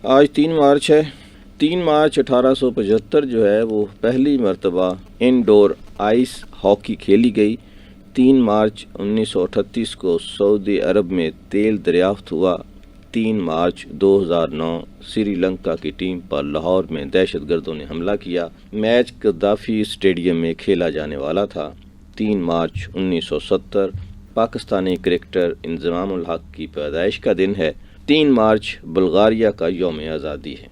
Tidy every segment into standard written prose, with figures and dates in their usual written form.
آج 3 مارچ ہے۔ 3 مارچ 1875 جو ہے وہ پہلی مرتبہ انڈور آئس ہاکی کھیلی گئی۔ 3 مارچ 1938 کو سعودی عرب میں تیل دریافت ہوا۔ 3 مارچ 2009 سری لنکا کی ٹیم پر لاہور میں دہشت گردوں نے حملہ کیا۔ میچ قذافی اسٹیڈیم میں کھیلا جانے والا تھا۔ 3 مارچ 1970 پاکستانی کرکٹر انضمام الحق کی پیدائش کا دن ہے۔ 3 مارچ بلغاریہ کا یوم آزادی ہے۔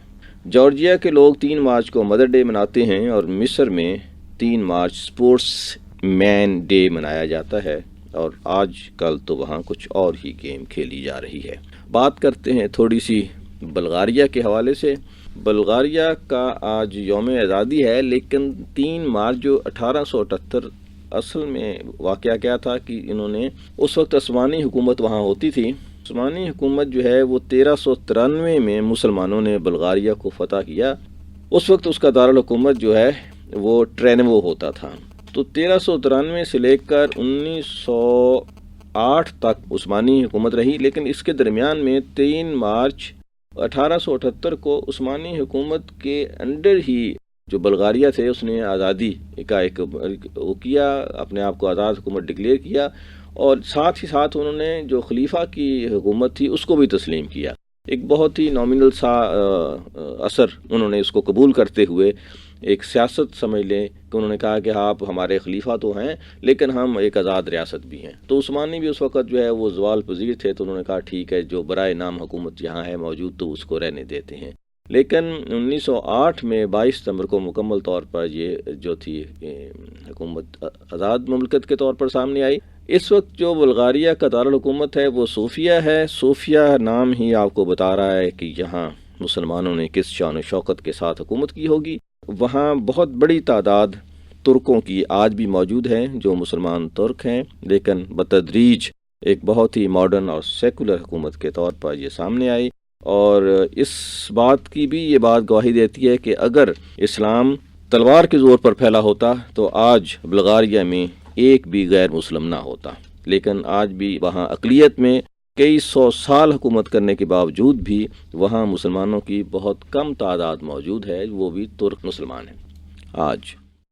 جارجیا کے لوگ 3 مارچ کو مدر ڈے مناتے ہیں اور مصر میں 3 مارچ اسپورٹس مین ڈے منایا جاتا ہے، اور آج کل تو وہاں کچھ اور ہی گیم کھیلی جا رہی ہے۔ بات کرتے ہیں تھوڑی سی بلغاریہ کے حوالے سے۔ بلغاریہ کا آج یوم آزادی ہے، لیکن 3 مارچ جو 1878 اصل میں واقعہ کیا تھا کہ انہوں نے اس وقت عثمانی حکومت وہاں ہوتی تھی۔ عثمانی حکومت جو ہے وہ 1393 میں مسلمانوں نے بلغاریہ کو فتح کیا۔ اس وقت اس کا دارالحکومت جو ہے وہ ٹرینوو ہوتا تھا۔ تو 1393 سے لے کر 1908 تک عثمانی حکومت رہی، لیکن اس کے درمیان میں 3 مارچ 1878 کو عثمانی حکومت کے انڈر ہی جو بلغاریہ تھے اس نے آزادی کا ایک وہ کیا، اپنے آپ کو آزاد حکومت ڈکلیئر کیا، اور ساتھ ہی ساتھ انہوں نے جو خلیفہ کی حکومت تھی اس کو بھی تسلیم کیا۔ ایک بہت ہی نامنل سا اثر انہوں نے اس کو قبول کرتے ہوئے ایک سیاست سمجھ لیں کہ انہوں نے کہا کہ آپ ہمارے خلیفہ تو ہیں لیکن ہم ایک آزاد ریاست بھی ہیں۔ تو عثمانی بھی اس وقت جو ہے وہ زوال پذیر تھے، تو انہوں نے کہا ٹھیک ہے، جو برائے نام حکومت یہاں ہے موجود تو اس کو رہنے دیتے ہیں۔ لیکن 1908 میں 22 ستمبر کو مکمل طور پر یہ جو تھی حکومت آزاد مملکت کے طور پر سامنے آئی۔ اس وقت جو بلغاریہ کا دارالحکومت ہے وہ صوفیہ ہے۔ صوفیہ نام ہی آپ کو بتا رہا ہے کہ یہاں مسلمانوں نے کس شان و شوکت کے ساتھ حکومت کی ہوگی۔ وہاں بہت بڑی تعداد ترکوں کی آج بھی موجود ہے جو مسلمان ترک ہیں، لیکن بتدریج ایک بہت ہی ماڈرن اور سیکولر حکومت کے طور پر یہ سامنے آئی۔ اور اس بات کی بھی یہ بات گواہی دیتی ہے کہ اگر اسلام تلوار کے زور پر پھیلا ہوتا تو آج بلغاریہ میں ایک بھی غیر مسلم نہ ہوتا، لیکن آج بھی وہاں اقلیت میں کئی 100 سال حکومت کرنے کے باوجود بھی وہاں مسلمانوں کی بہت کم تعداد موجود ہے، وہ بھی ترک مسلمان ہیں آج۔